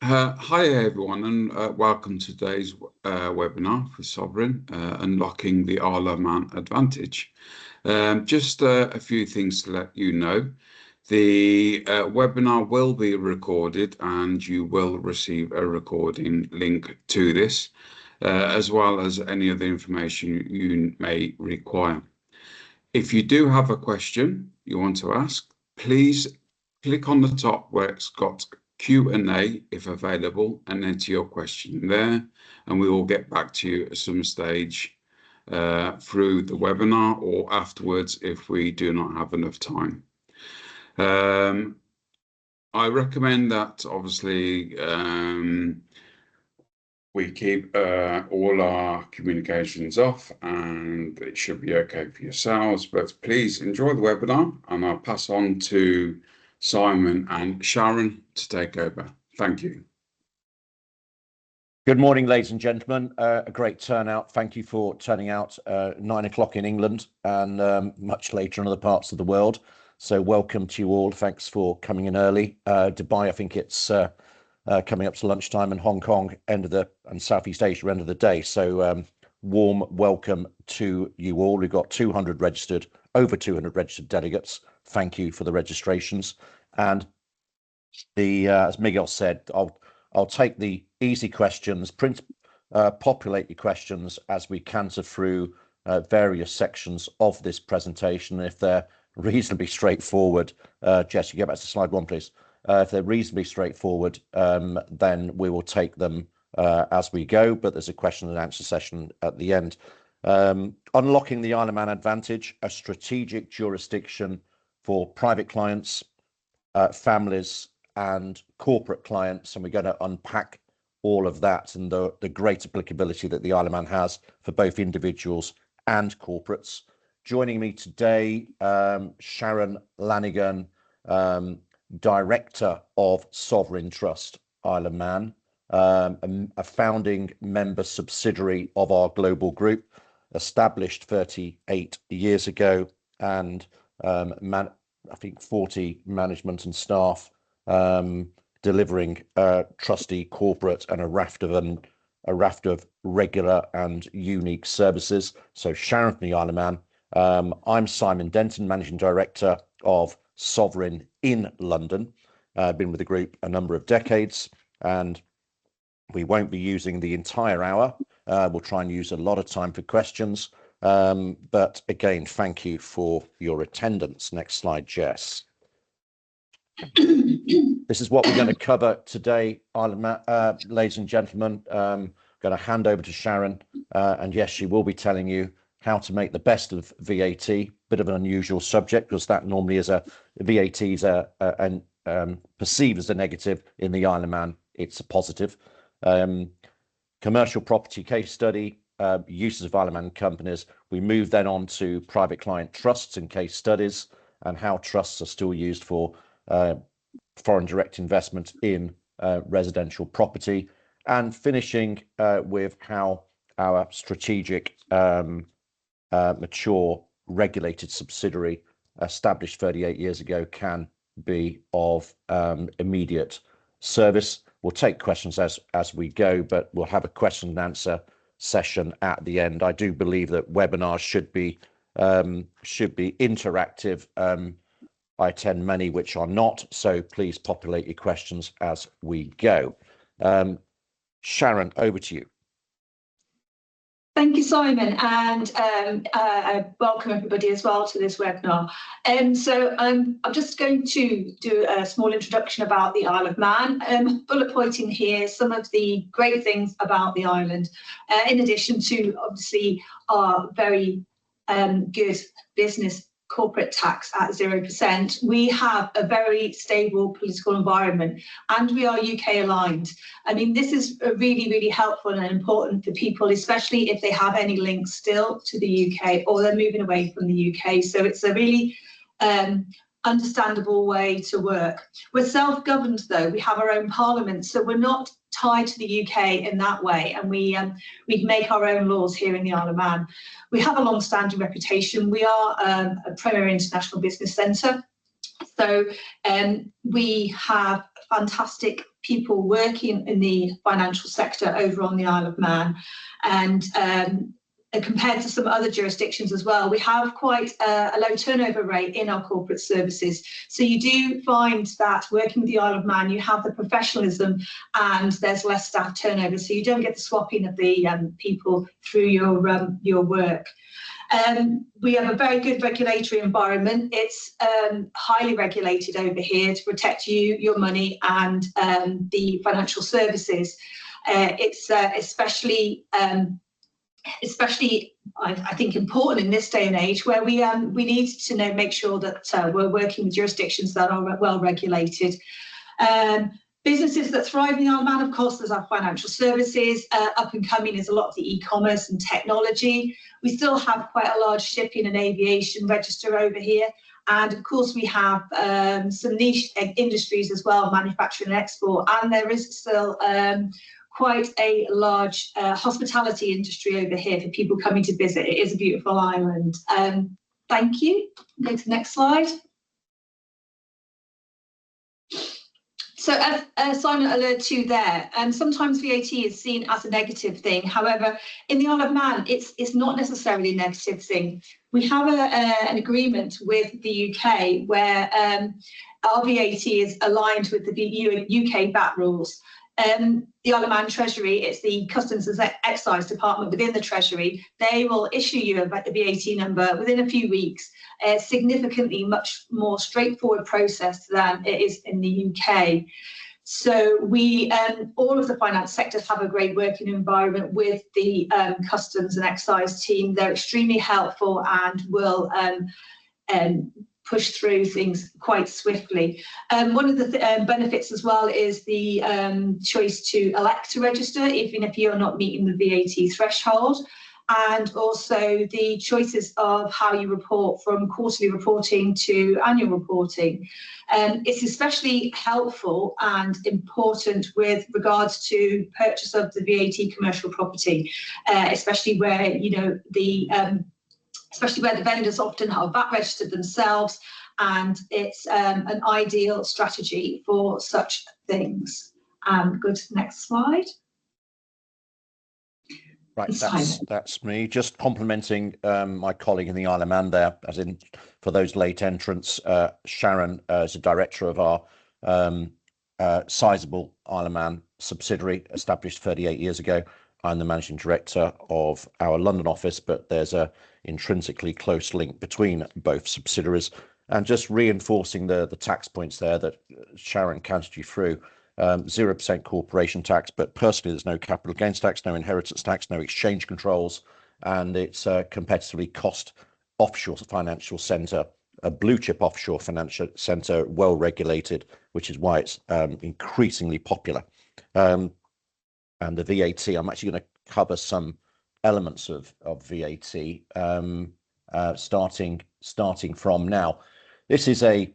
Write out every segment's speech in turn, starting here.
Hi everyone, and welcome to today's webinar for Sovereign, Unlocking the Isle of Man Advantage. Just a few things to let you know. The webinar will be recorded and you will receive a recording link to this, as well as any other information you may require. If you do have a question you want to ask, please click on the top where it's got Q&A if available and enter your question there, and we will get back to you at some stage through the webinar or afterwards if we do not have enough time. I recommend that obviously we keep all our communications off, and it should be okay for yourselves, but please enjoy the webinar, and I'll pass on to Simon and Sharon to take over. Thank you. Good morning, ladies and gentlemen. A great turnout. Thank you for turning out 9 o'clock in England and much later in other parts of the world. So welcome to you all. Thanks for coming in early. Dubai, I think it's coming up to lunchtime, and Hong Kong and Southeast Asia end of the day. So warm welcome to you all. We've got over 200 registered delegates. Thank you for the registrations. And as Miguel said, I'll take the easy questions, populate your questions as we canter through various sections of this presentation. If they're reasonably straightforward, Jess, you go back to slide 1, please. If they're reasonably straightforward, then we will take them as we go, but there's a question and answer session at the end. Unlocking the Isle of Man Advantage, a strategic jurisdiction for private clients, families and corporate clients, and we're going to unpack all of that and the great applicability that the Isle of Man has for both individuals and corporates. Joining me today, Sharon Lanigan, Director of Sovereign Trust Isle of Man, a founding member subsidiary of our global group, established 38 years ago, and I think 40 management and staff, delivering trustee, corporate, and a raft of regular and unique services. So Sharon from the Isle of Man. I'm Simon Denton, Managing Director of Sovereign in London. I've been with the group a number of decades, and we won't be using the entire hour. We'll try and use a lot of time for questions. But again, thank you for your attendance. Next slide, Jess. This is what we're going to cover today, ladies and gentlemen. I'm going to hand over to Sharon, and yes, she will be telling you how to make the best of VAT. Bit of an unusual subject, because that normally is VAT is perceived as a negative. In the Isle of Man, it's a positive. Commercial property case study, uses of Isle of Man companies. We move then on to private client trusts and case studies, and how trusts are still used for foreign direct investment in residential property, and finishing with how our strategic mature regulated subsidiary established 38 years ago can be of immediate service. We'll take questions as we go, but we'll have a question and answer session at the end. I do believe that webinars should be interactive. I attend many which are not, so please populate your questions as we go. Sharon, over to you. Thank you, Simon, and welcome everybody as well to this webinar. So I'm just going to do a small introduction about the Isle of Man, bullet pointing here some of the great things about the island, in addition to obviously our very good business corporate tax at 0%. We have a very stable political environment, and we are UK aligned. I mean, this is really, really helpful and important for people, especially if they have any links still to the UK or they're moving away from the UK. So it's a really understandable way to work. We're self-governed though. We have our own parliament, so we're not tied to the UK in that way, and we make our own laws here in the Isle of Man. We have a long-standing reputation. We are a premier international business centre. So we have fantastic people working in the financial sector over on the Isle of Man, and compared to some other jurisdictions as well, we have quite a low turnover rate in our corporate services. So you do find that working with the Isle of Man, you have the professionalism and there's less staff turnover. So you don't get the swapping of the people through your work. We have a very good regulatory environment. It's highly regulated over here to protect you, your money, and the financial services. It's especially I think important in this day and age where we need to make sure that we're working with jurisdictions that are well regulated. Businesses that thrive in the Isle of Man, of course, there's our financial services. Up and coming is a lot of the e-commerce and technology. We still have quite a large shipping and aviation register over here. And of course, we have some niche industries as well, manufacturing and export. And there is still quite a large hospitality industry over here for people coming to visit. It is a beautiful island. Thank you. Go to the next slide. So as Simon alluded to there, sometimes VAT is seen as a negative thing. However, in the Isle of Man, it's not necessarily a negative thing. We have an agreement with the UK where our VAT is aligned with the UK VAT rules. The Isle of Man Treasury, it's the Customs and Excise Department within the Treasury. They will issue you a VAT number within a few weeks. Significantly much more straightforward process than it is in the UK. So we, all of the finance sectors have a great working environment with the Customs and Excise team. They're extremely helpful and will push through things quite swiftly. One of the benefits as well is the choice to elect to register, even if you're not meeting the VAT threshold, and also the choices of how you report from quarterly reporting to annual reporting. It's especially helpful and important with regards to purchase of the VAT commercial property, especially where especially where the vendors often have VAT registered themselves, and it's an ideal strategy for such things. Go to the next slide. Right, that's me. Just complimenting my colleague in the Isle of Man there, as in for those late entrants. Sharon is a director of our sizable Isle of Man subsidiary, established 38 years ago. I'm the managing director of our London office, but there's a intrinsically close link between both subsidiaries. And just reinforcing the tax points there that Sharon counted you through. 0% corporation tax, but personally there's no capital gains tax, no inheritance tax, no exchange controls, and it's a competitively cost offshore financial centre, a blue chip offshore financial centre, well regulated, which is why it's increasingly popular. And the VAT, I'm actually going to cover some elements of VAT starting from now. This is a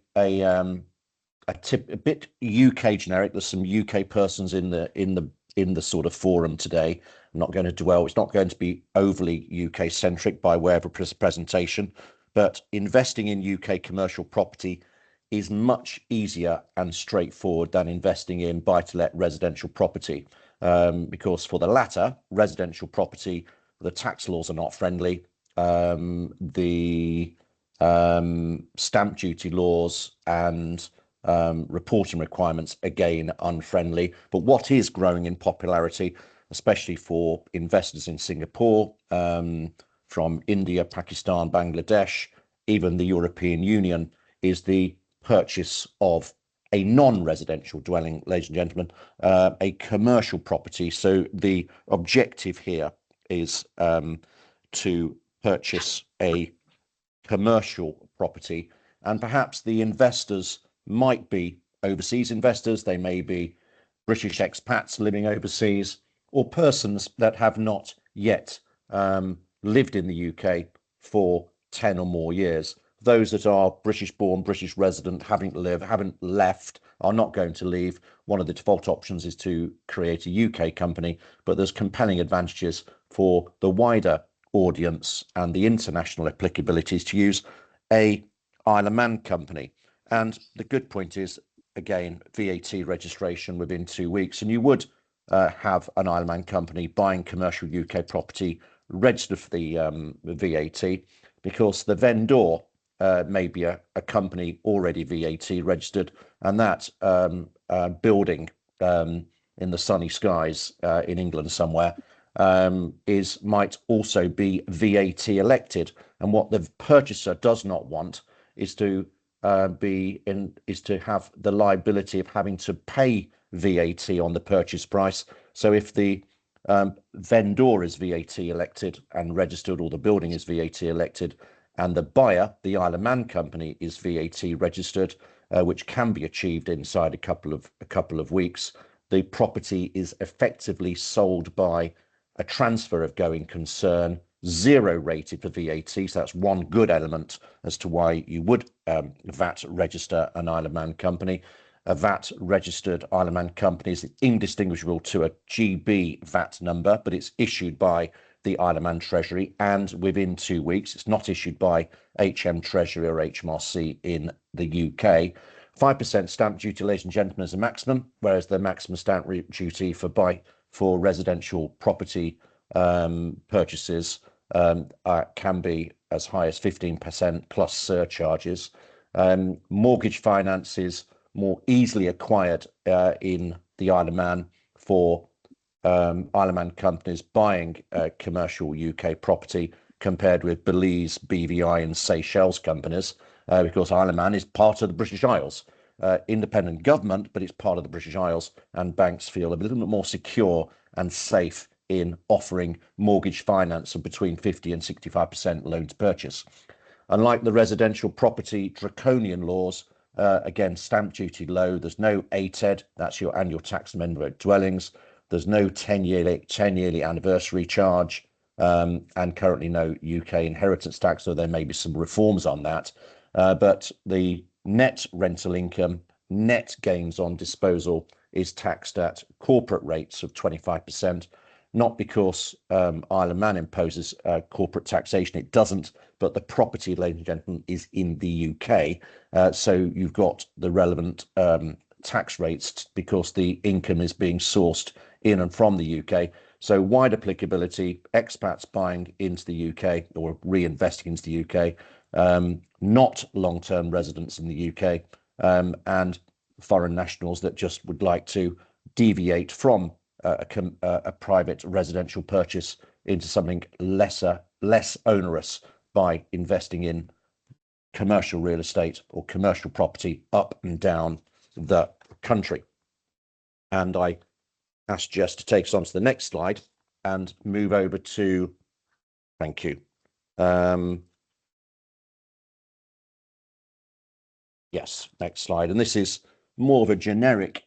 bit UK generic. There's some UK persons in the sort of forum today. I'm not going to dwell. It's not going to be overly UK centric by way of a presentation, but investing in UK commercial property is much easier and straightforward than investing in buy-to-let residential property, because for the latter, residential property, the tax laws are not friendly. The stamp duty laws and reporting requirements, again, unfriendly. But what is growing in popularity, especially for investors in Singapore, from India, Pakistan, Bangladesh, even the European Union, is the purchase of a non-residential dwelling, ladies and gentlemen, a commercial property. So the objective here is to purchase a commercial property, and perhaps the investors might be overseas investors, they may be British expats living overseas, or persons that have not yet lived in the UK for 10 or more years. Those that are British born, British resident, haven't left, are not going to leave. One of the default options is to create a UK company, but there's compelling advantages for the wider audience and the international applicabilities to use a Isle of Man company. And the good point is, again, VAT registration within 2 weeks, and you would have an Isle of Man company buying commercial UK property registered for the VAT, because the vendor may be a company already VAT registered, and that building in the sunny skies in England somewhere might also be VAT elected. And what the purchaser does not want is to have the liability of having to pay VAT on the purchase price. So if the vendor is VAT elected and registered, or the building is VAT elected, and the buyer, the Isle of Man company, is VAT registered, which can be achieved inside a couple of weeks, the property is effectively sold by a transfer of going concern, zero rated for VAT. So that's one good element as to why you would VAT register an Isle of Man company. A VAT registered Isle of Man company is indistinguishable to a GB VAT number, but it's issued by the Isle of Man Treasury, and within 2 weeks. It's not issued by HM Treasury or HMRC in the UK. 5% stamp duty, ladies and gentlemen, is a maximum, whereas the maximum stamp duty for residential property purchases can be as high as 15% plus surcharges. Mortgage finance is more easily acquired in the Isle of Man for Isle of Man companies buying commercial UK property compared with Belize, BVI and Seychelles companies, because Isle of Man is part of the British Isles. Independent government, but it's part of the British Isles, and banks feel a little bit more secure and safe in offering mortgage finance of between 50 and 65% loan to purchase. Unlike the residential property draconian laws, again, stamp duty low, there's no ATED, that's your annual tax amendment dwellings. There's no 10-yearly anniversary charge, and currently no UK inheritance tax, so there may be some reforms on that. But the net rental income, net gains on disposal, is taxed at corporate rates of 25%, not because Isle of Man imposes corporate taxation, it doesn't, but the property, ladies and gentlemen, is in the UK. So you've got the relevant tax rates because the income is being sourced in and from the UK. So wide applicability, expats buying into the UK or reinvesting into the UK, not long-term residents in the UK, and foreign nationals that just would like to deviate from a private residential purchase into something less onerous by investing in commercial real estate or commercial property up and down the country. And I ask Jess to take us on to the next slide and move over to, thank you. Yes, next slide. And this is more of a generic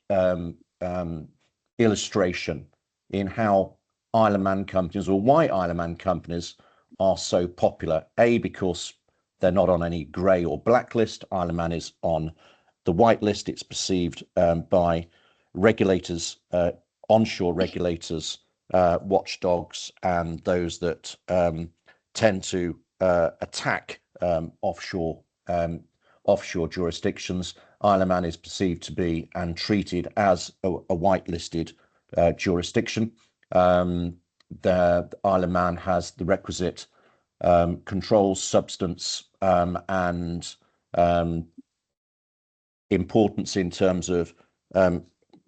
illustration in how Isle of Man companies, or why Isle of Man companies are so popular. A, because they're not on any grey or black list. Isle of Man is on the white list. It's perceived by regulators, onshore regulators, watchdogs, and those that tend to attack offshore jurisdictions. Isle of Man is perceived to be and treated as a whitelisted jurisdiction. The Isle of Man has the requisite controls, substance, and importance in terms of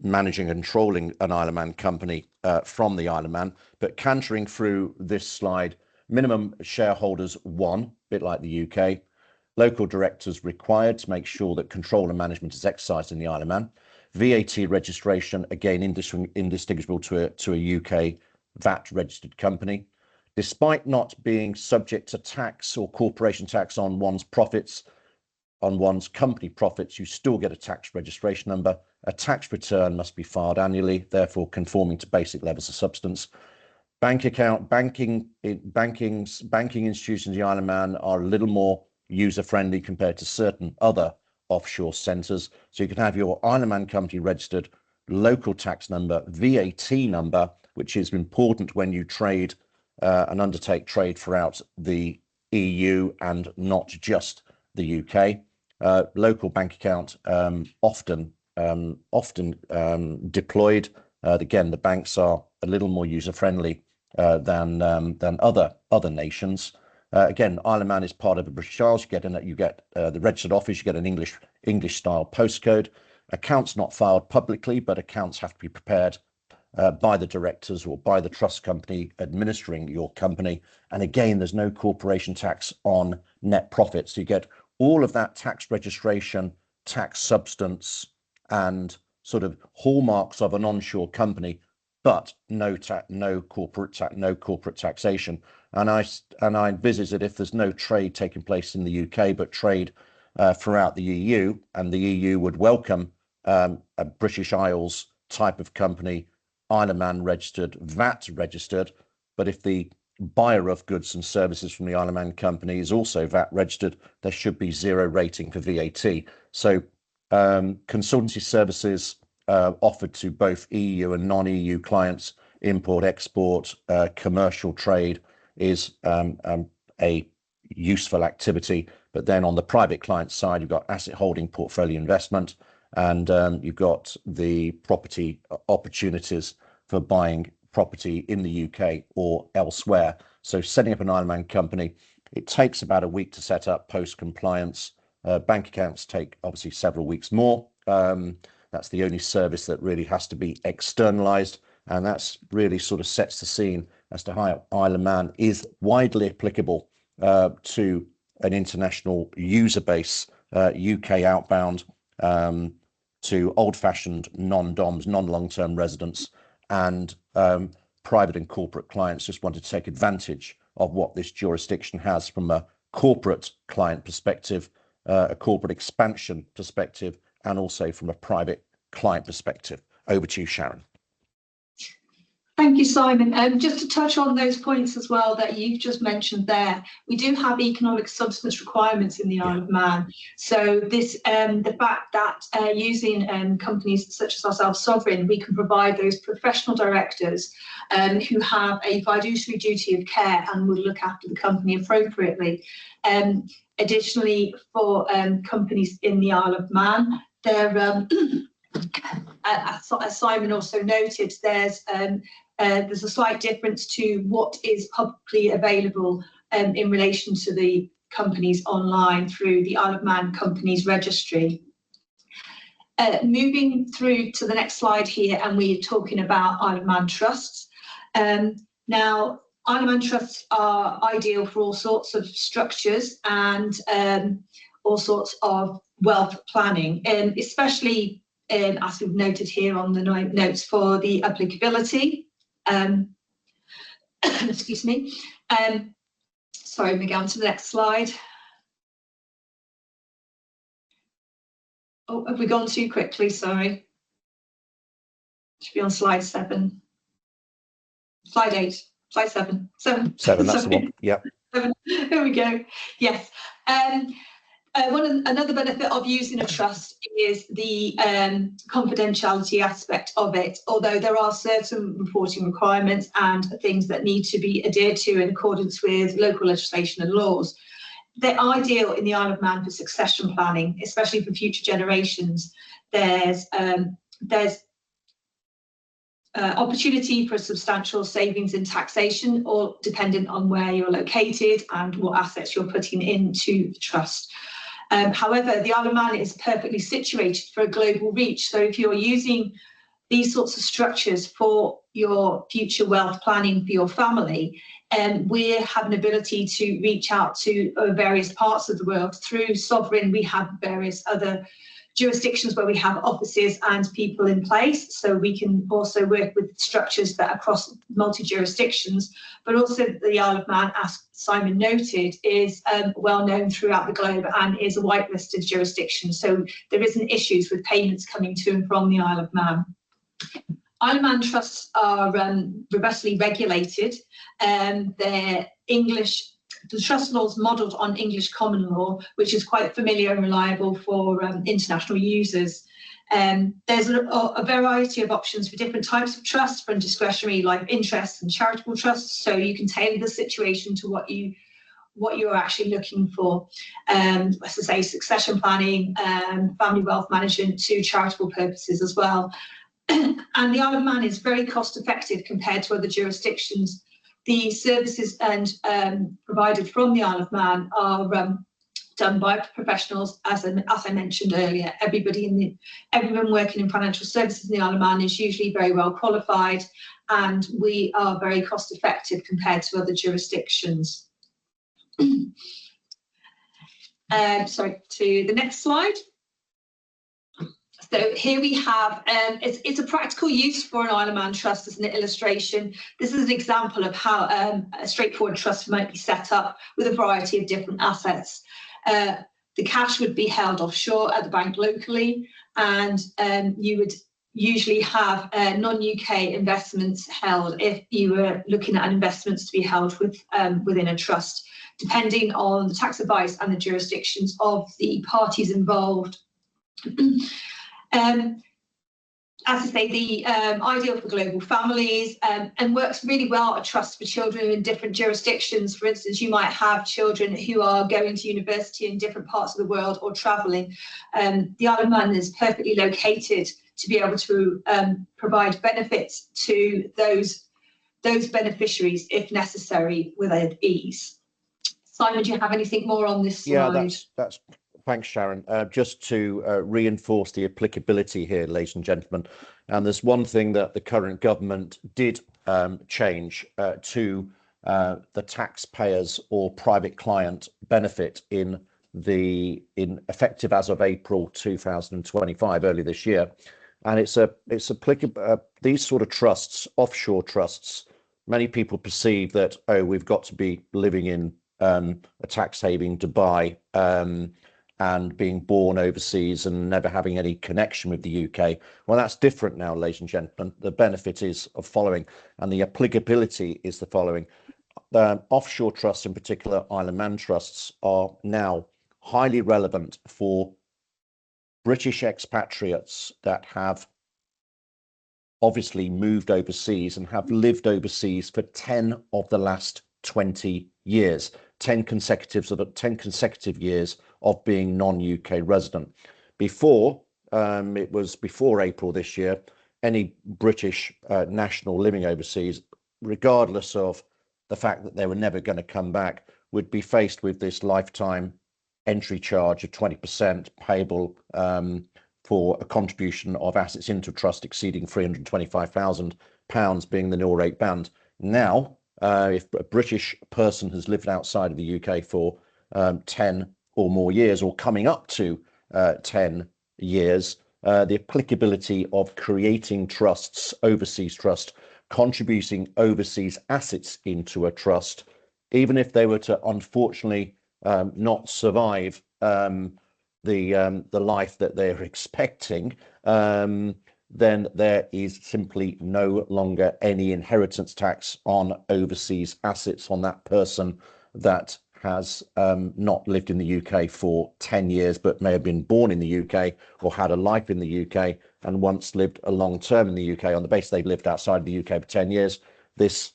managing and controlling an Isle of Man company from the Isle of Man. But cantering through this slide, minimum shareholders 1, a bit like the UK. Local directors required to make sure that control and management is exercised in the Isle of Man. VAT registration, again, indistinguishable to a UK VAT registered company. Despite not being subject to tax or corporation tax on one's profits, on one's company profits, you still get a tax registration number. A tax return must be filed annually, therefore conforming to basic levels of substance. Banking institutions in the Isle of Man are a little more user-friendly compared to certain other offshore centres. So you can have your Isle of Man company registered, local tax number, VAT number, which is important when you trade and undertake trade throughout the EU and not just the UK. local bank account, often deployed. Again, the banks are a little more user-friendly than other nations. Again, Isle of Man is part of the British Isles. You get the registered office. You get an English style postcode. Accounts not filed publicly, but accounts have to be prepared by the directors or by the trust company administering your company. And again, there's no corporation tax on net profits. So you get all of that tax registration, tax substance, and sort of hallmarks of an onshore company, but no corporate taxation. And I envisage that if there's no trade taking place in the UK, but trade throughout the EU, and the EU would welcome a British Isles type of company, Isle of Man registered, VAT registered, but if the buyer of goods and services from the Isle of Man company is also VAT registered, there should be 0 rating for VAT. So consultancy services offered to both EU and non-EU clients, import, export, commercial trade is a useful activity. But then on the private client side, you've got asset holding, portfolio investment, and you've got the property opportunities for buying property in the UK or elsewhere. So setting up an Isle of Man company, it takes about a week to set up post-compliance. Bank accounts take obviously several weeks more. That's the only service that really has to be externalized, and that's really sort of sets the scene as to how Isle of Man is widely applicable to an international user base, UK outbound, to old-fashioned non-DOMs, non-long-term residents, and private and corporate clients just want to take advantage of what this jurisdiction has from a corporate client perspective, a corporate expansion perspective, and also from a private client perspective. Over to you, Sharon. Thank you, Simon. Just to touch on those points as well that you've just mentioned there, we do have economic substance requirements in the Isle of Man. So this, the fact that using companies such as ourselves, Sovereign, we can provide those professional directors who have a fiduciary duty of care and will look after the company appropriately. Additionally, for companies in the Isle of Man, they're as Simon also noted, there's a slight difference to what is publicly available in relation to the companies online through the Isle of Man Companies Registry. Moving through to the next slide here, and we're talking about Isle of Man trusts. Now, Isle of Man trusts are ideal for all sorts of structures and all sorts of wealth planning, especially as we've noted here on the notes for the applicability. Excuse me. Sorry, we go on to the next slide. Oh, have we gone too quickly? Sorry. Should be on slide 7. Slide 8. Slide 7. 7. That's the one. Yeah. 7. There we go. Yes. Another benefit of using a trust is the confidentiality aspect of it, although there are certain reporting requirements and things that need to be adhered to in accordance with local legislation and laws. They're ideal in the Isle of Man for succession planning, especially for future generations. There's opportunity for substantial savings in taxation, all dependent on where you're located and what assets you're putting into the trust. However, the Isle of Man is perfectly situated for a global reach. So if you're using these sorts of structures for your future wealth planning for your family, we have an ability to reach out to various parts of the world. Through Sovereign, we have various other jurisdictions where we have offices and people in place, so we can also work with structures that are across multi-jurisdictions. But also the Isle of Man, as Simon noted, is well known throughout the globe and is a whitelisted jurisdiction, so there isn't issues with payments coming to and from the Isle of Man. Isle of Man trusts are robustly regulated. They're English. The trust law is modelled on English common law, which is quite familiar and reliable for international users. There's a variety of options for different types of trusts, from discretionary life interest and charitable trusts, so you can tailor the situation to what you what you're actually looking for. As I say, succession planning, family wealth management to charitable purposes as well. And the Isle of Man is very cost effective compared to other jurisdictions. The services provided from the Isle of Man are done by professionals, as I mentioned earlier. Everyone working in financial services in the Isle of Man is usually very well qualified, and we are very cost effective compared to other jurisdictions. Sorry, to the next slide. So here we have, it's a practical use for an Isle of Man trust as an illustration. This is an example of how a straightforward trust might be set up with a variety of different assets. The cash would be held offshore at the bank locally, and you would usually have non-UK investments held if you were looking at investments to be held within a trust, depending on the tax advice and the jurisdictions of the parties involved. As I say, the ideal for global families and works really well a trust for children in different jurisdictions. For instance, you might have children who are going to university in different parts of the world or travelling. The Isle of Man is perfectly located to be able to provide benefits to those beneficiaries if necessary with ease. Simon, do you have anything more on this slide? Yeah, that's thanks, Sharon. Just to reinforce the applicability here, ladies and gentlemen, and there's one thing that the current government did change to the taxpayers or private client benefit in effective as of April 2025, early this year, and it's applicable. These sort of trusts, offshore trusts, many people perceive that, oh, we've got to be living in a tax haven, Dubai, and being born overseas and never having any connection with the UK. Well, that's different now, ladies and gentlemen. The benefit is of following, and the applicability is the following. Offshore trusts, in particular Isle of Man trusts, are now highly relevant for British expatriates that have obviously moved overseas and have lived overseas for 10 of the last 20 years, 10 consecutive years of being non-UK resident. Before, it was before April this year, any British national living overseas, regardless of the fact that they were never going to come back, would be faced with this lifetime entry charge of 20% payable for a contribution of assets into trust exceeding £325,000 being the nil rate band. Now, if a British person has lived outside of the UK for 10 or more years, or coming up to 10 years, the applicability of creating trusts, overseas trust, contributing overseas assets into a trust, even if they were to unfortunately not survive the life that they're expecting, then there is simply no longer any inheritance tax on overseas assets on that person that has not lived in the UK for 10 years, but may have been born in the UK or had a life in the UK and once lived a long term in the UK on the basis they've lived outside of the UK for 10 years. This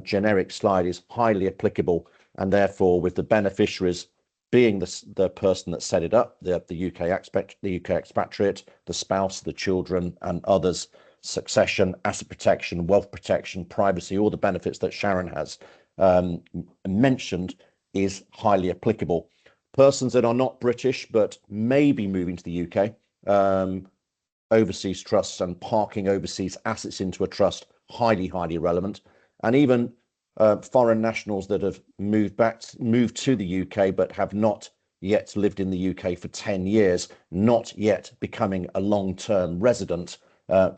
generic slide is highly applicable, and therefore with the beneficiaries being the person that set it up, the UK expatriate, the spouse, the children and others, succession, asset protection, wealth protection, privacy, all the benefits that Sharon has mentioned is highly applicable. Persons that are not British but may be moving to the UK, overseas trusts and parking overseas assets into a trust, highly relevant. And even foreign nationals that have moved to the UK but have not yet lived in the UK for 10 years, not yet becoming a long-term resident,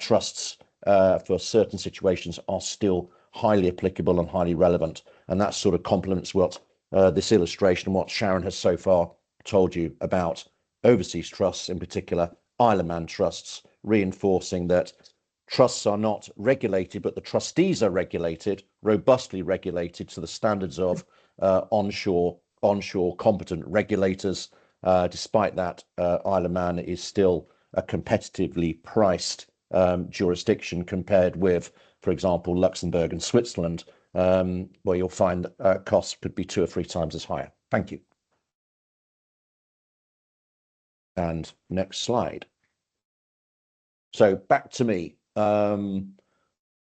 trusts for certain situations are still highly applicable and highly relevant. And that sort of complements what this illustration and what Sharon has so far told you about overseas trusts, in particular Isle of Man trusts, reinforcing that trusts are not regulated, but the trustees are regulated, robustly regulated to the standards of onshore competent regulators. Despite that, Isle of Man is still a competitively priced jurisdiction compared with, for example, Luxembourg and Switzerland, where you'll find costs could be 2 or 3 times as higher. Thank you. And next slide. So back to me.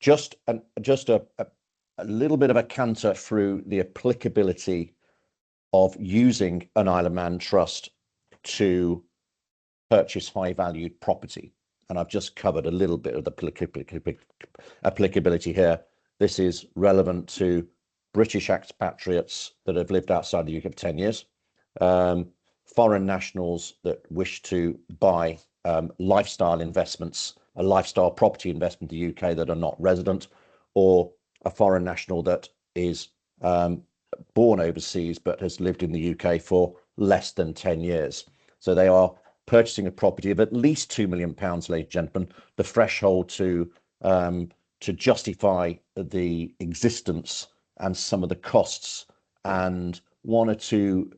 Just a little bit of a canter through the applicability of using an Isle of Man trust to purchase high-valued property. And I've just covered a little bit of the applicability here. This is relevant to British expatriates that have lived outside the UK for 10 years, foreign nationals that wish to buy lifestyle investments, a lifestyle property investment in the UK that are not resident, or a foreign national that is born overseas but has lived in the UK for less than 10 years. So they are purchasing a property of at least £2 million, ladies and gentlemen, the threshold to justify the existence and some of the costs and 1 or 2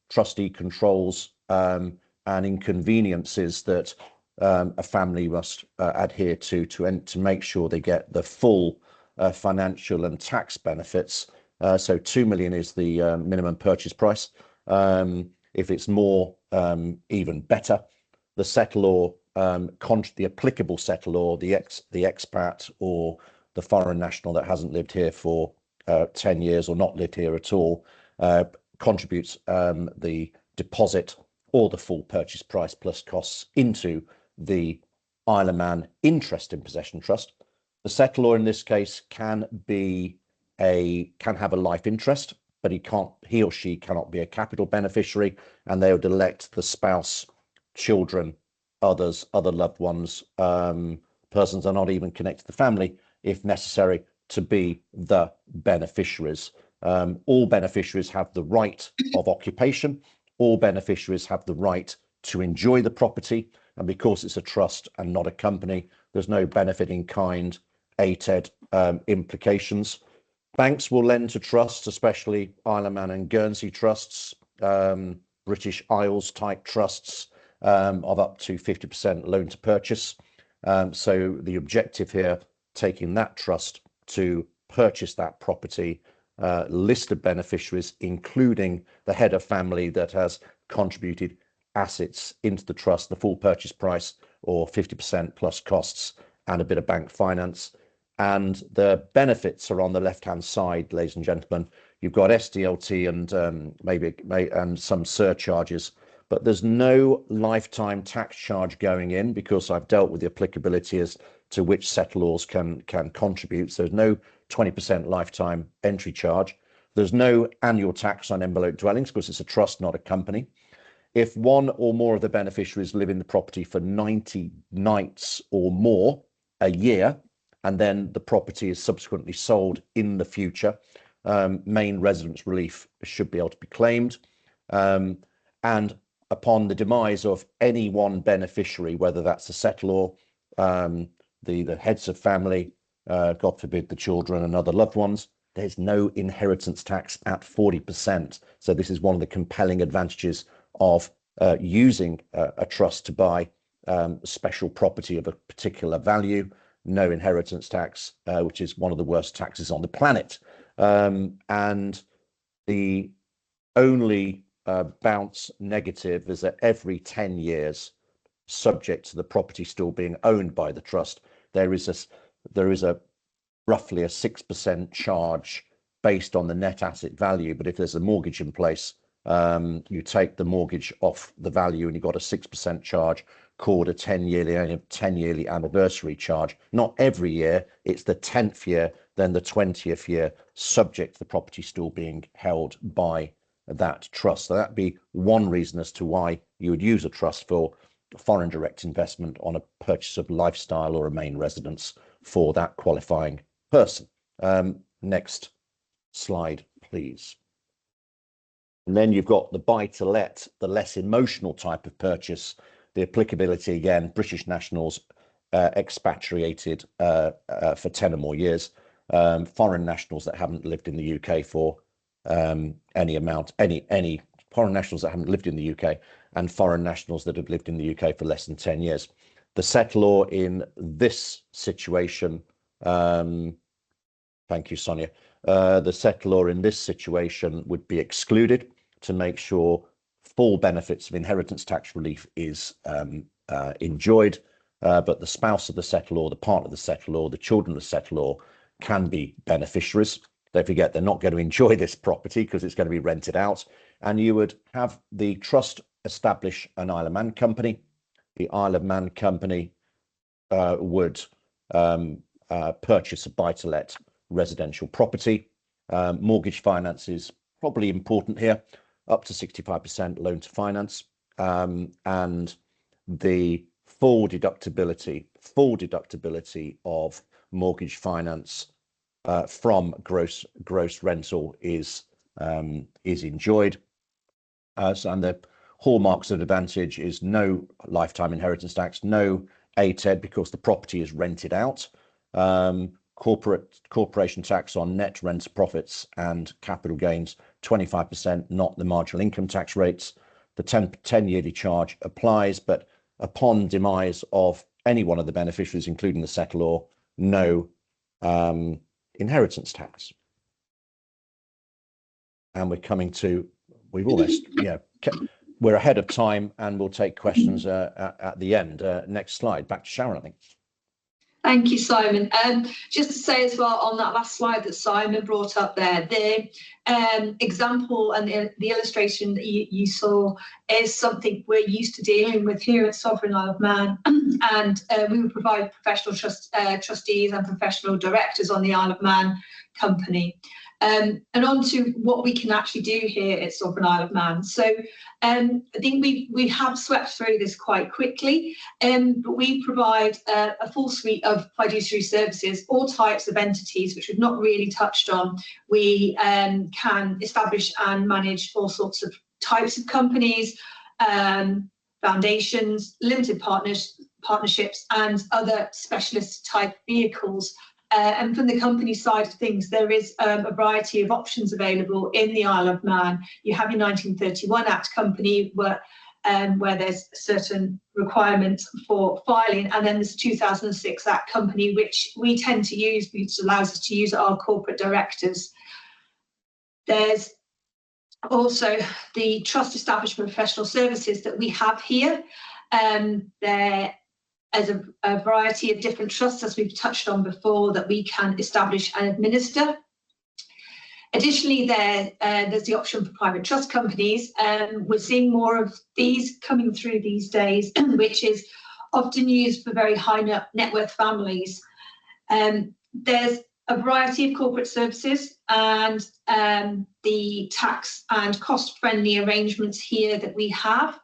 trustee controls and inconveniences that a family must adhere to make sure they get the full financial and tax benefits. So 2 million is the minimum purchase price. If it's more, even better. The settlor, the applicable settlor, the expat or the foreign national that hasn't lived here for 10 years or not lived here at all, contributes the deposit or the full purchase price plus costs into the Isle of Man interest in possession trust. The settlor in this case can have a life interest, but he or she cannot be a capital beneficiary, and they would elect the spouse, children, other loved ones, persons are not even connected to the family, if necessary, to be the beneficiaries. All beneficiaries have the right of occupation. All beneficiaries have the right to enjoy the property, and because it's a trust and not a company, there's no benefit in kind, ATED implications. Banks will lend to trusts, especially Isle of Man and Guernsey trusts, British Isles type trusts of up to 50% loan to purchase. So the objective here, taking that trust to purchase that property, list of beneficiaries, including the head of family that has contributed assets into the trust, the full purchase price or 50% plus costs and a bit of bank finance. And the benefits are on the left-hand side, ladies and gentlemen. You've got SDLT and some surcharges, but there's no lifetime tax charge going in because I've dealt with the applicability as to which settlors can contribute. So there's no 20% lifetime entry charge. There's no annual tax on envelope dwellings because it's a trust, not a company. If 1 or more of the beneficiaries live in the property for 90 nights or more a year, and then the property is subsequently sold in the future, main residence relief should be able to be claimed. And upon the demise of any one beneficiary, whether that's the settlor, the heads of family, God forbid, the children and other loved ones, there's no inheritance tax at 40%. So this is one of the compelling advantages of using a trust to buy special property of a particular value. No inheritance tax, which is one of the worst taxes on the planet. And the only bounce negative is that every 10 years, subject to the property still being owned by the trust, there is a roughly a 6% charge based on the net asset value. But if there's a mortgage in place, you take the mortgage off the value and you've got a 6% charge called a 10-yearly anniversary charge. Not every year, it's the 10th year, then the 20th year, subject to the property still being held by that trust. So that'd be one reason as to why you would use a trust for foreign direct investment on a purchase of lifestyle or a main residence for that qualifying person. Next slide, please. And then you've got the buy to let, the less emotional type of purchase. The applicability, again, British nationals expatriated for 10 or more years, foreign nationals that haven't lived in the UK for any foreign nationals that haven't lived in the UK, and foreign nationals that have lived in the UK for less than 10 years. The settlor in this situation Thank you, Sonia. The settlor in this situation would be excluded to make sure full benefits of inheritance tax relief is enjoyed, but the spouse of the settlor, the partner of the settlor, the children of the settlor can be beneficiaries. Don't forget, they're not going to enjoy this property because it's going to be rented out. And you would have the trust establish an Isle of Man company. The Isle of Man company would purchase a buy-to-let residential property. Mortgage finance is probably important here, up to 65% loan to finance, and the full deductibility of mortgage finance from gross rental is enjoyed. And the hallmarks of advantage is no lifetime inheritance tax, no ATED because the property is rented out, corporation tax on net rent profits and capital gains 25%, not the marginal income tax rates. The 10 yearly charge applies, but upon demise of any one of the beneficiaries, including the settlor, no inheritance tax. And we're coming to, we've almost, we're ahead of time, and we'll take questions at the end. Next slide, back to Sharon, I think. Thank you, Simon. Just to say as well on that last slide that Simon brought up there, the example and the illustration that you saw is something we're used to dealing with here at Sovereign Isle of Man, and we would provide professional trustees and professional directors on the Isle of Man company. And on to what we can actually do here at Sovereign Isle of Man. So I think we have swept through this quite quickly, but we provide a full suite of fiduciary services, all types of entities, which we've not really touched on. We can establish and manage all sorts of types of companies, foundations, limited partnerships, and other specialist type vehicles. And from the company side of things, there is a variety of options available in the Isle of Man. You have your 1931 Act company where there's certain requirements for filing, and then there's 2006 Act company, which we tend to use, which allows us to use our corporate directors. There's also the trust establishment professional services that we have here. There as a variety of different trusts, as we've touched on before, that we can establish and administer. Additionally, there's the option for private trust companies. We're seeing more of these coming through these days, which is often used for very high net worth families. There's a variety of corporate services, and the tax and cost friendly arrangements here that we have.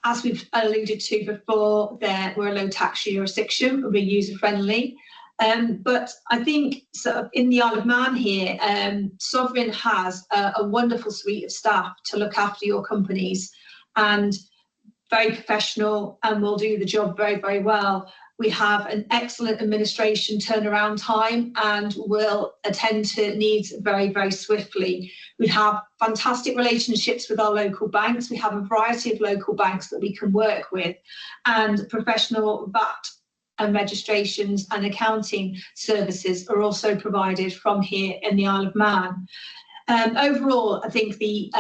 As we've alluded to before, we're a low tax jurisdiction, we're user friendly. But I think sort of in the Isle of Man here, Sovereign has a wonderful suite of staff to look after your companies, and very professional, and will do the job very, very well. We have an excellent administration turnaround time and will attend to needs very, very swiftly. We have fantastic relationships with our local banks. We have a variety of local banks that we can work with, and professional VAT and registrations and accounting services are also provided from here in the Isle of Man. Overall, I think the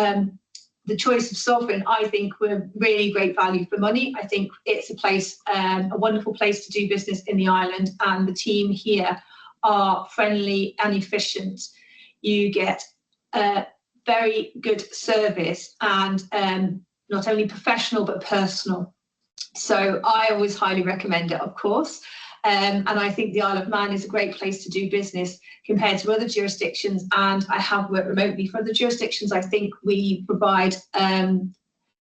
choice of Sovereign, I think we're really great value for money. I think it's a wonderful place to do business in the island, and the team here are friendly and efficient. You get very good service, and not only professional but personal. So I always highly recommend it, of course. And I think the Isle of Man is a great place to do business compared to other jurisdictions. And I have worked remotely for other jurisdictions. I think we provide the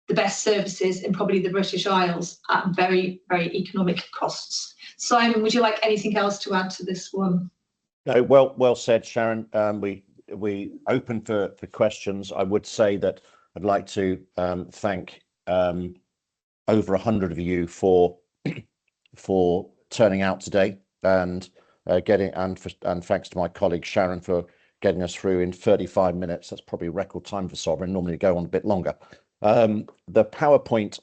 best services in probably the British Isles at very, very economic costs. Simon, would you like anything else to add to this one? No, well said, Sharon. We open for questions. I would say that I'd like to thank over 100 of you for turning out today, and thanks to my colleague Sharon for getting us through in 35 minutes. That's probably a record time for Sovereign. Normally go on a bit longer. The PowerPoint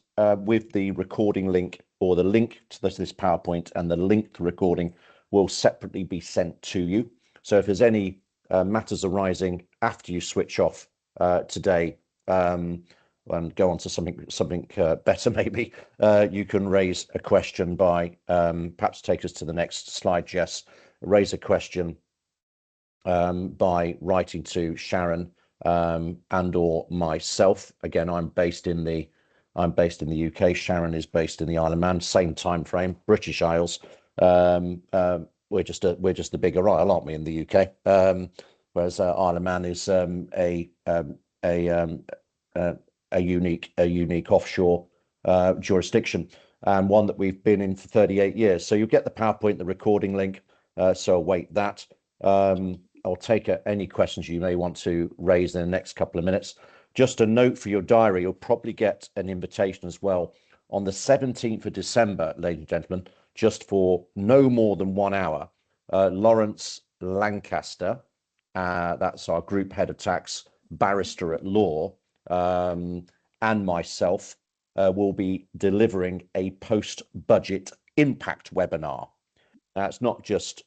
with the recording link, or the link to this PowerPoint and the link to recording, will separately be sent to you. So if there's any matters arising after you switch off today and go on to something better, maybe you can raise a question by perhaps take us to the next slide, Jess. Raise a question by writing to Sharon and or myself. Again, I'm based in the UK. Sharon is based in the Isle of Man. Same time frame, British Isles. We're just the bigger isle, aren't we, in the UK? Whereas Isle of Man is a unique offshore jurisdiction, and one that we've been in for 38 years. So you'll get the PowerPoint, the recording link. So await that. I'll take any questions you may want to raise in the next couple of minutes. Just a note for your diary, you'll probably get an invitation as well on the 17th of December, ladies and gentlemen, just for no more than 1 hour. Lawrence Lancaster, that's our group head of tax, barrister at law, and myself will be delivering a post-budget impact webinar. It's not just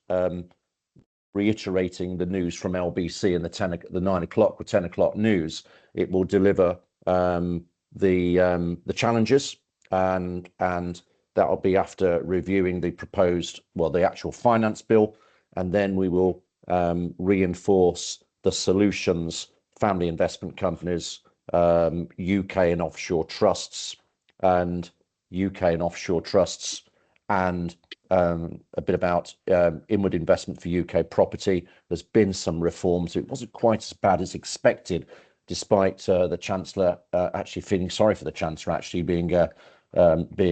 reiterating the news from LBC and the 9 o'clock or 10 o'clock news. It will deliver the challenges, and that'll be after reviewing the actual finance bill, and then we will reinforce the solutions, family investment companies, UK and offshore trusts, and a bit about inward investment for UK property. There's been some reforms. It wasn't quite as bad as expected, despite the Chancellor actually feeling sorry for the Chancellor, actually being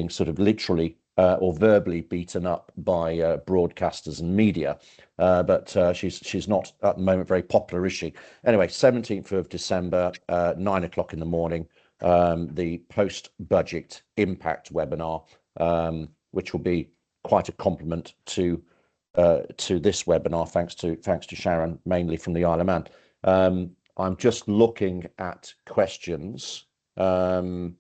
sort of literally or verbally beaten up by broadcasters and media. But she's not at the moment very popular, is she? Anyway, 17th of December, 9 o'clock in the morning, the post-budget impact webinar, which will be quite a compliment to this webinar, thanks to Sharon, mainly from the Isle of Man. I'm just looking at questions, and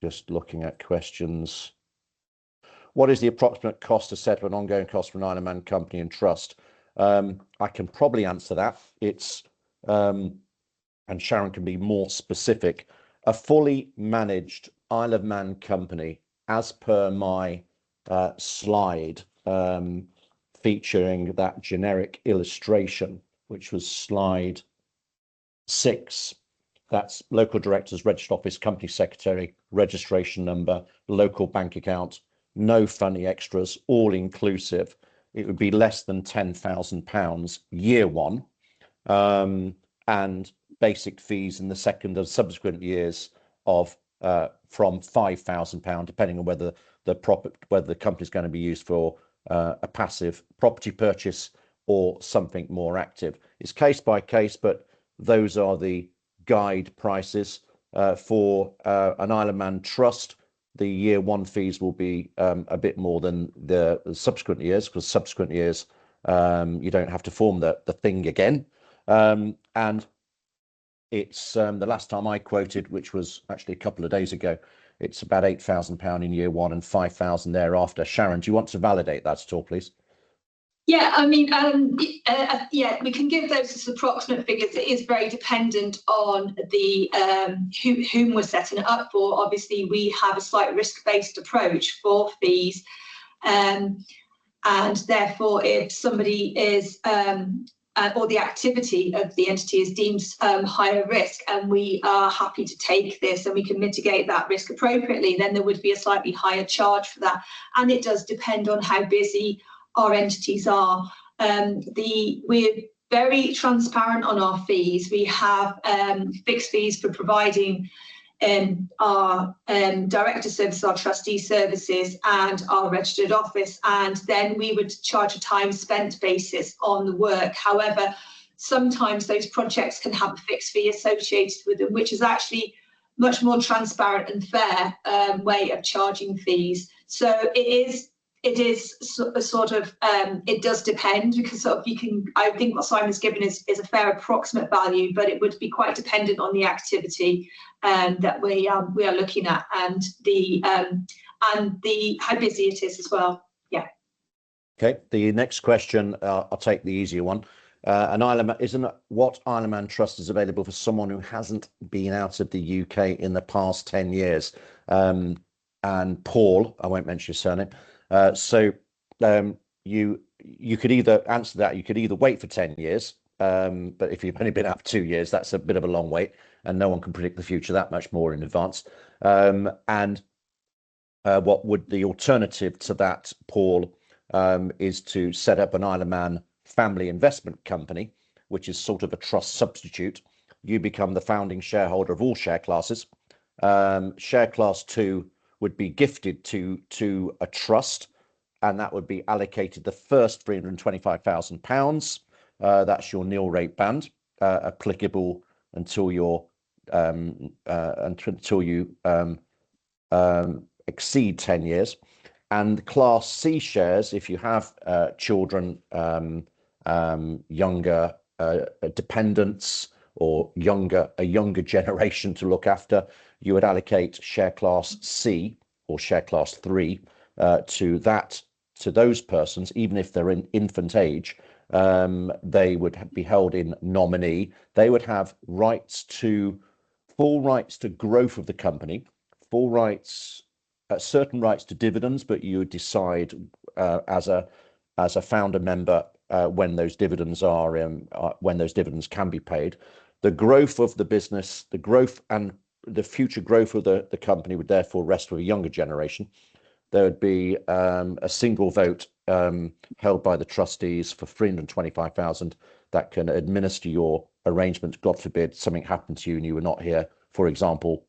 just looking at questions. What is the approximate cost to settle an ongoing cost for an Isle of Man company and trust? I can probably answer that. It's and Sharon can be more specific. A fully managed Isle of Man company, as per my slide featuring that generic illustration, which was slide 6. That's local directors, registered office, company secretary, registration number, local bank account, no funny extras, all inclusive. It would be less than £10,000 year one, and basic fees in the second and subsequent years of from £5,000, depending on whether the company is going to be used for a passive property purchase or something more active. It's case by case, but those are the guide prices. For an Isle of Man trust, the year one fees will be a bit more than the subsequent years, because subsequent years you don't have to form the thing again. And it's the last time I quoted, which was actually a couple of days ago, it's about £8,000 in year one and £5,000 thereafter. Sharon, do you want to validate that at all, please? Yeah, I mean, yeah, we can give those as approximate figures. It is very dependent on the whom we're setting it up for. Obviously, we have a slight risk-based approach for fees, and therefore, if somebody is or the activity of the entity is deemed higher risk, and we are happy to take this and we can mitigate that risk appropriately, then there would be a slightly higher charge for that. And it does depend on how busy our entities are. We're very transparent on our fees. We have fixed fees for providing our director services, our trustee services, and our registered office, and then we would charge a time spent basis on the work. However, sometimes those projects can have a fixed fee associated with them, which is actually much more transparent and fair way of charging fees. So it is it is sort of it does depend, because sort of I think what Simon's given is a fair approximate value, but it would be quite dependent on the activity that we are looking at, and the how busy it is as well. Yeah. Okay, the next question, I'll take the easier one. An Isle of Man, what Isle of Man trust is available for someone who hasn't been out of the UK in the past 10 years? And Paul, I won't mention your surname. You could either answer that, you could either wait for 10 years, but if you've only been out for 2 years, that's a bit of a long wait, and no one can predict the future that much more in advance. What would the alternative to that, Paul, is to set up an Isle of Man family investment company, which is sort of a trust substitute. You become the founding shareholder of all share classes. Share class 2 would be gifted to a trust, and that would be allocated the first £325,000. That's your nil rate band, applicable until you exceed 10 years. And Class C shares, if you have children, younger dependents, or a younger generation to look after, you would allocate share Class C or share Class 3 to those persons, even if they're in infant age. They would be held in nominee. They would have full rights to growth of the company, full rights, certain rights to dividends, but you would decide as a founder member when those dividends can be paid. The growth of the business, the growth and the future growth of the company would therefore rest with a younger generation. There would be a single vote held by the trustees for 325,000 that can administer your arrangement. God forbid something happened to you and you were not here, for example,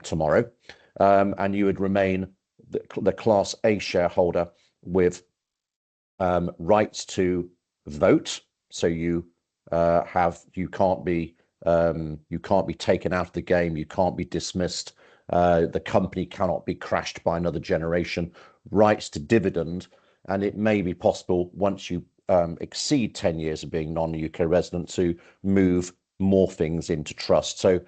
tomorrow. And you would remain the Class A shareholder with rights to vote. So you can't be taken out of the game. You can't be dismissed. The company cannot be crashed by another generation. Rights to dividend, and it may be possible once you exceed 10 years of being non-UK resident to move more things into trust. So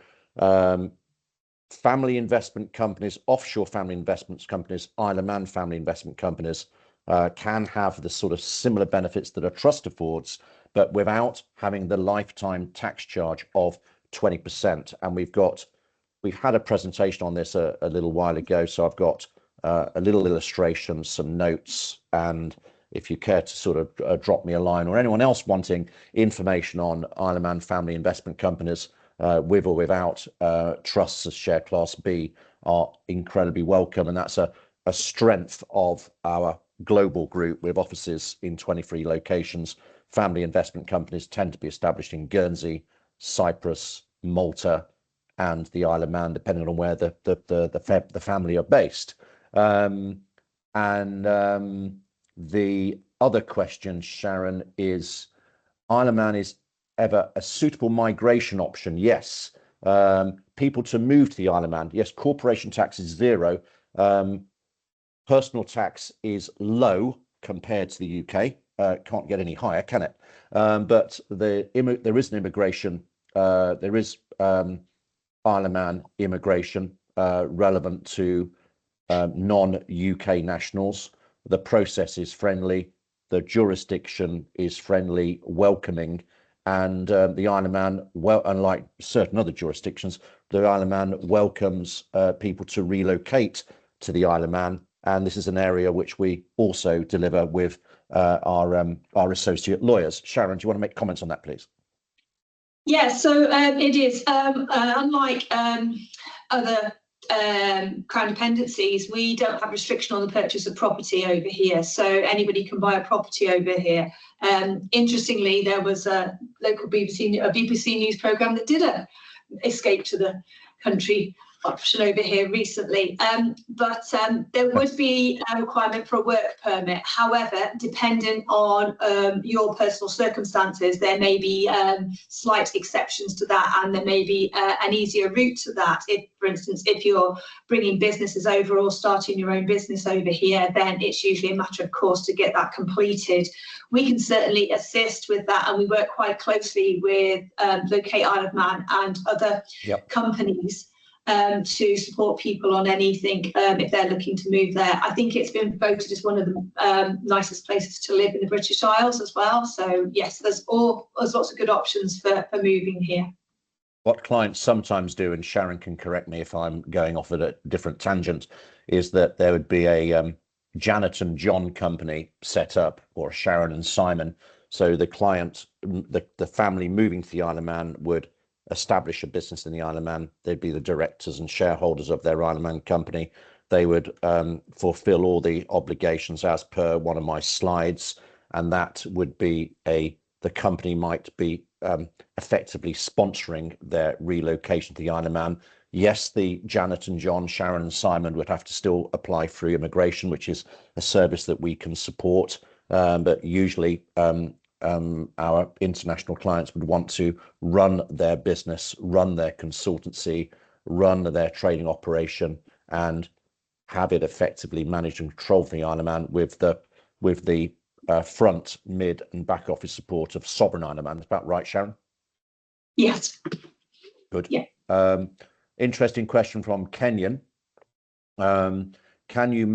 family investment companies, offshore family investment companies, Isle of Man family investment companies can have the sort of similar benefits that a trust affords, but without having the lifetime tax charge of 20%. And we've had a presentation on this a little while ago, so I've got a little illustration, some notes, and if you care to sort of drop me a line, or anyone else wanting information on Isle of Man family investment companies with or without trusts as share Class B, are incredibly welcome. And that's a strength of our global group with offices in 23 locations. Family investment companies tend to be established in Guernsey, Cyprus, Malta, and the Isle of Man, depending on where the family are based. The other question, Sharon, is Isle of Man is ever a suitable migration option? Yes. People to move to the Isle of Man, yes. Corporation tax is 0. Personal tax is low compared to the UK. Can't get any higher, can it? But there is an immigration. There is Isle of Man immigration relevant to non-UK nationals. The process is friendly, the jurisdiction is friendly, welcoming, and the Isle of Man, well, unlike certain other jurisdictions, the Isle of Man welcomes people to relocate to the Isle of Man, and this is an area which we also deliver with our associate lawyers. Sharon, do you want to make comments on that, please? Yeah, so it is unlike other crown dependencies, we don't have restriction on the purchase of property over here, so anybody can buy a property over here. Interestingly, there was a local BBC news programme that did escape to the country option over here recently, but there would be a requirement for a work permit. However, dependent on your personal circumstances, there may be slight exceptions to that, and there may be an easier route to that. If, for instance, if you're bringing businesses over or starting your own business over here, then it's usually a matter of course to get that completed. We can certainly assist with that, and we work quite closely with Locate Isle of Man and other companies to support people on anything if they're looking to move there. I think it's been voted as one of the nicest places to live in the British Isles as well. So yes, there's lots of good options for moving here. What clients sometimes do, and Sharon can correct me if I'm going off at a different tangent, is that there would be a Janet and John company set up, or Sharon and Simon. So the client, the family moving to the Isle of Man would establish a business in the Isle of Man. They'd be the directors and shareholders of their Isle of Man company. They would fulfill all the obligations as per one of my slides, and that would be the company might be effectively sponsoring their relocation to the Isle of Man. Yes, the Janet and John, Sharon and Simon would have to still apply through immigration, which is a service that we can support. But usually our international clients would want to run their business, run their consultancy, run their trading operation, and have it effectively managed and controlled from the Isle of Man with the front, mid and back office support of Sovereign Isle of Man. Is that right, Sharon? Yes. Good. Yeah. Interesting question from Kenyon. Can you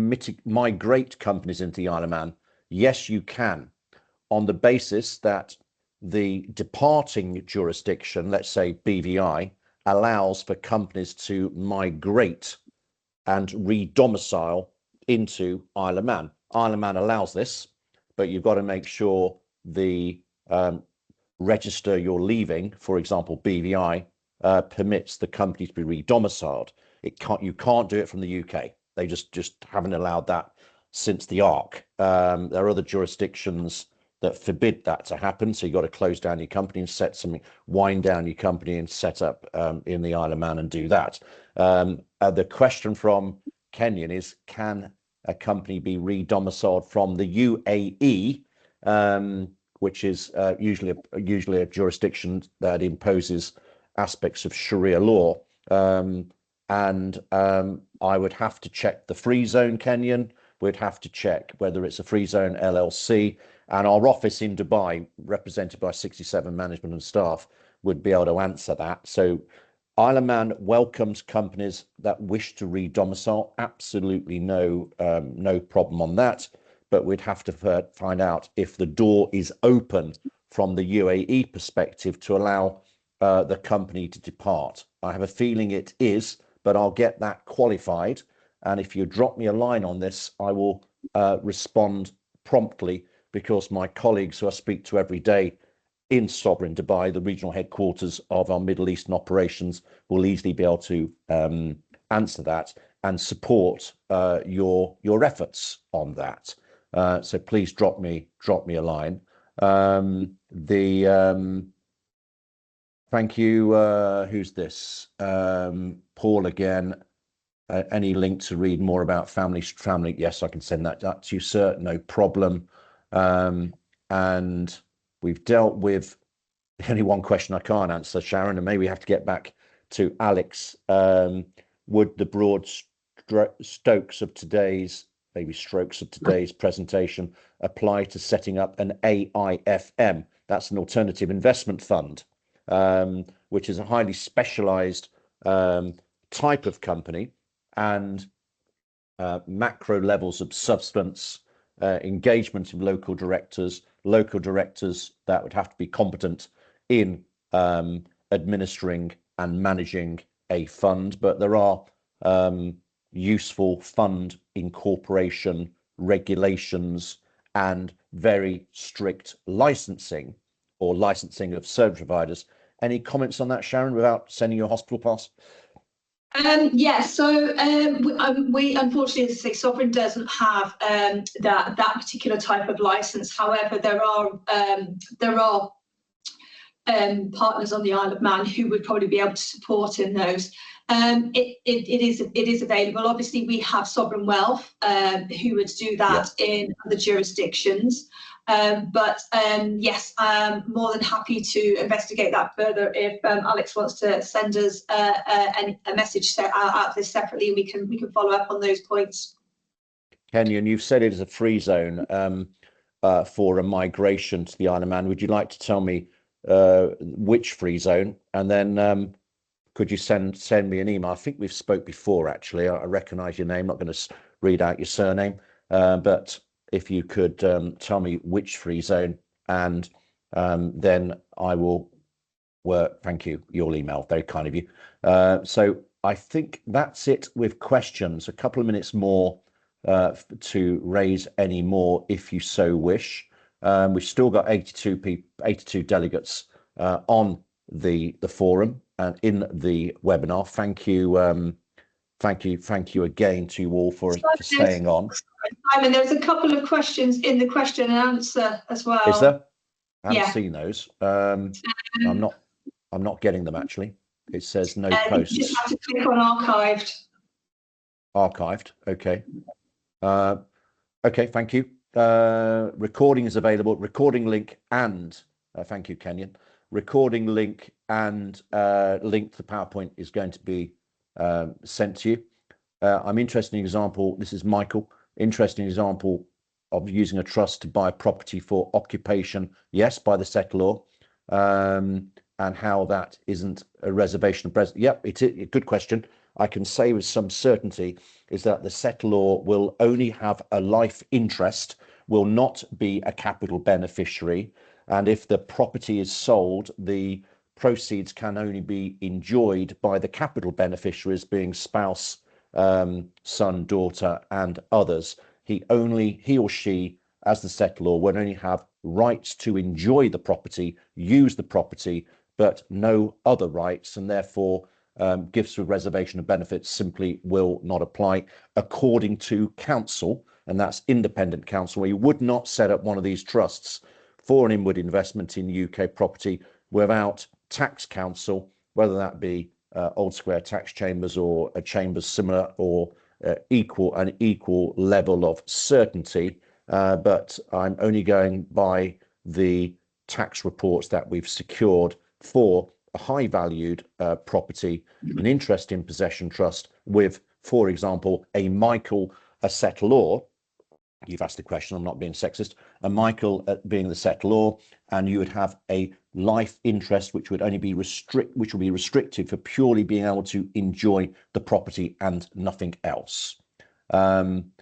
migrate companies into the Isle of Man? Yes, you can, on the basis that the departing jurisdiction, let's say BVI, allows for companies to migrate and re-domicile into Isle of Man. Isle of Man allows this, but you've got to make sure the register you're leaving, for example, BVI, permits the company to be re-domiciled. You can't do it from the UK. They just haven't allowed that since the ARC. There are other jurisdictions that forbid that to happen. So you've got to close down your company and wind down your company and set up in the Isle of Man and do that. The question from Kenyon is, can a company be re-domiciled from the UAE, which is usually a jurisdiction that imposes aspects of Sharia law? And I would have to check the free zone, Kenyon. We'd have to check whether it's a free zone LLC, and our office in Dubai, represented by 67 management and staff, would be able to answer that. So Isle of Man welcomes companies that wish to re-domicile. Absolutely no problem on that. But we'd have to find out if the door is open from the UAE perspective to allow the company to depart. I have a feeling it is, but I'll get that qualified. And if you drop me a line on this, I will respond promptly, because my colleagues who I speak to every day in Sovereign Dubai, the regional headquarters of our Middle Eastern operations, will easily be able to answer that and support your efforts on that. So please drop me a line. Thank you. Who's this? Paul again. Any link to read more about family? Yes, I can send that to you, sir. No problem. And we've dealt with only one question I can't answer, Sharon, and maybe we have to get back to Alex. Would the broad strokes of today's presentation apply to setting up an AIFM? That's an alternative investment fund, which is a highly specialized type of company, and macro levels of substance, engagement of local directors that would have to be competent in administering and managing a fund. But there are useful fund incorporation regulations and very strict licensing of service providers. Any comments on that, Sharon, without sending you a hospital pass? Yes, so we unfortunately, as I say, Sovereign doesn't have that particular type of license. However, there are partners on the Isle of Man who would probably be able to support in those. It is available. Obviously, we have sovereign wealth who would do that in other jurisdictions. Yes, I'm more than happy to investigate that further. If Alex wants to send us a message out of this separately, we can follow up on those points. Kenyon, you've said it is a free zone for a migration to the Isle of Man. Would you like to tell me which free zone, and then could you send me an email? I think we've spoke before, actually. I recognise your name. Not going to read out your surname, but if you could tell me which free zone, and then I will work. Thank you. Your email, very kind of you. So I think that's it with questions. A couple of minutes more to raise any more if you so wish. We've still got 82 delegates on the forum and in the webinar. Thank you again to you all for staying on. Simon, there's a couple of questions in the question and answer as well. Is there? I haven't seen those. I'm not getting them, actually. It says no posts. You just have to click on archived. Archived. Okay. Okay. Thank you. Recording is available. Recording link and thank you, Kenyon. Recording link and link to the PowerPoint is going to be sent to you. I'm interested in an example. This is Michael. Interesting example of using a trust to buy property for occupation. Yes, by the settlor, and how that isn't a reservation of presence. Yep, it's a good question. I can say with some certainty is that the settlor will only have a life interest, will not be a capital beneficiary. And if the property is sold, the proceeds can only be enjoyed by the capital beneficiaries, being spouse, son, daughter, and others. He or she, as the settlor, will only have rights to enjoy the property, use the property, but no other rights, and therefore gifts with reservation of benefits simply will not apply according to council, and that's independent council, where you would not set up one of these trusts for an inward investment in UK property without tax counsel, whether that be Old Square tax chambers or a chambers similar or an equal level of certainty. But I'm only going by the tax reports that we've secured for a high valued property, an interest in possession trust with, for example, a settlor. You've asked the question, I'm not being sexist. A Michael being the settlor, and you would have a life interest which would only be restricted for purely being able to enjoy the property and nothing else. And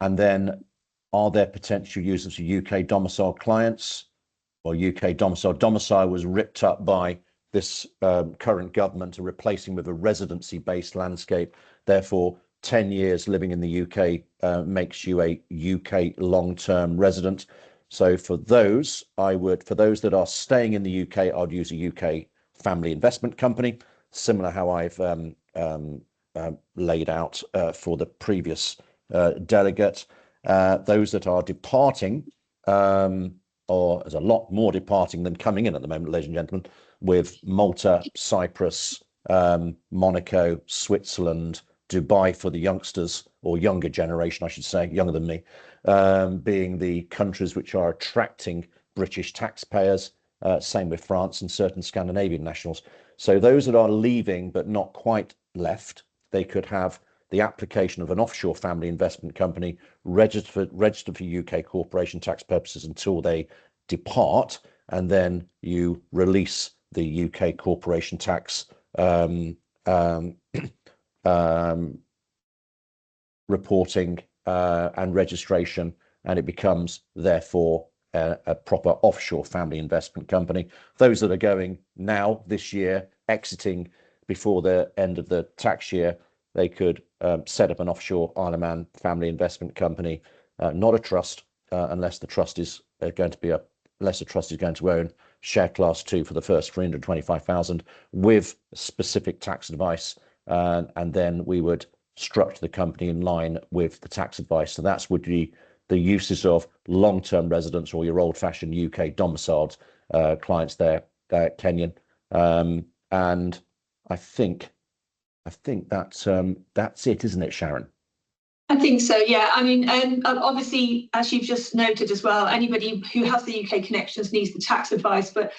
then, are there potential users for UK domicile clients? Well, UK domicile was ripped up by this current government to replacing with a residency-based landscape. Therefore, 10 years living in the UK makes you a UK long-term resident. So for those that are staying in the UK, I'd use a UK family investment company, similar how I've laid out for the previous delegate. Those that are departing, or there's a lot more departing than coming in at the moment, ladies and gentlemen, with Malta, Cyprus, Monaco, Switzerland, Dubai for the youngsters, or younger generation, I should say, younger than me, being the countries which are attracting British taxpayers, same with France and certain Scandinavian nationals. So those that are leaving but not quite left, they could have the application of an offshore family investment company registered for UK corporation tax purposes until they depart, and then you release the UK corporation tax reporting and registration, and it becomes therefore a proper offshore family investment company. Those that are going now this year, exiting before the end of the tax year, they could set up an offshore Isle of Man family investment company, not a trust, unless the trust is going to own share class 2 for the first 325,000 with specific tax advice, and then we would structure the company in line with the tax advice. So that's would be the uses of long-term residents or your old-fashioned UK domiciled clients there, Kenyon. And I think I think that's it, isn't it, Sharon? I think so, yeah. I mean, obviously, as you've just noted as well, anybody who has the UK connections needs the tax advice, but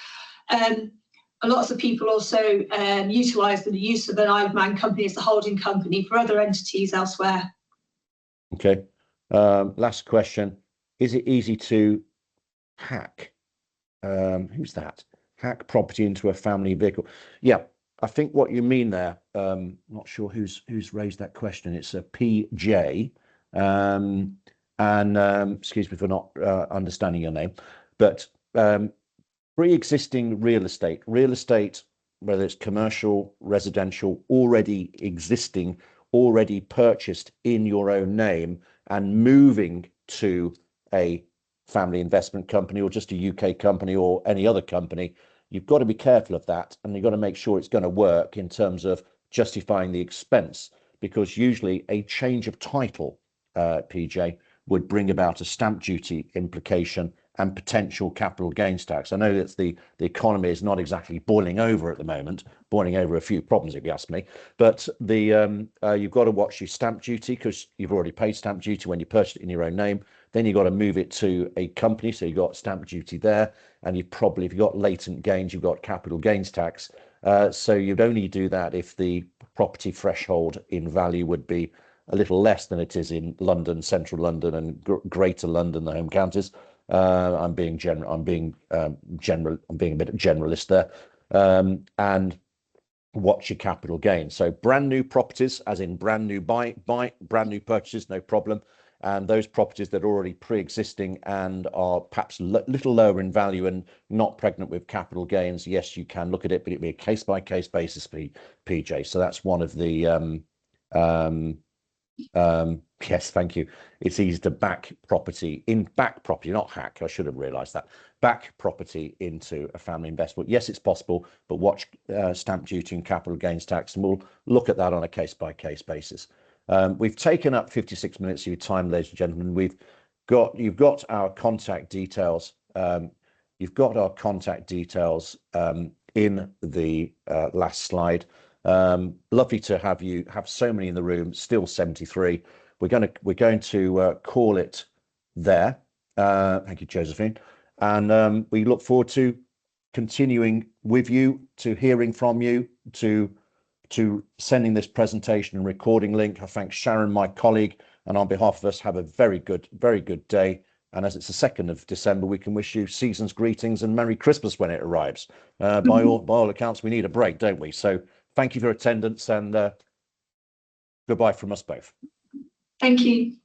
lots of people also utilise the use of an Isle of Man company as the holding company for other entities elsewhere. Okay. Last question. Is it easy to hack? Who's that? Hack property into a family vehicle. Yeah, I think what you mean there, not sure who's raised that question. It's a PJ. Excuse me for not understanding your name, but pre-existing real estate, whether it's commercial, residential, already existing, already purchased in your own name and moving to a family investment company or just a UK company or any other company, you've got to be careful of that, and you've got to make sure it's going to work in terms of justifying the expense, because usually a change of title, PJ, would bring about a stamp duty implication and potential capital gains tax. I know that the economy is not exactly boiling over at the moment, boiling over a few problems if you ask me, but you've got to watch your stamp duty, because you've already paid stamp duty when you purchased it in your own name. Then you've got to move it to a company, so you've got stamp duty there, and you probably, if you've got latent gains, you've got capital gains tax. So you'd only do that if the property threshold in value would be a little less than it is in London, central London, and greater London, the home counties. I'm being a bit generalist there. And watch your capital gain. So brand new properties, as in brand new brand new purchases, no problem. And those properties that are already pre-existing and are perhaps a little lower in value and not pregnant with capital gains, yes, you can look at it, but it'd be a case-by-case basis, PJ. So that's one of the yes, thank you. It's easy to back property, not hack. I should have realized that. Back property into a family investment. Yes, it's possible, but watch stamp duty and capital gains tax, and we'll look at that on a case-by-case basis. We've taken up 56 minutes of your time, ladies and gentlemen. You've got our contact details. You've got our contact details in the last slide. Lovely to have so many in the room, still 73. We're going to call it there. Thank you, Josephine. And we look forward to continuing with you, to hearing from you, to sending this presentation and recording link. I thank Sharon, my colleague, and on behalf of us, have a very good day. And as it's the 2nd of December, we can wish you season's greetings and Merry Christmas when it arrives. By all accounts, we need a break, don't we? So thank you for attendance, and goodbye from us both. Thank you.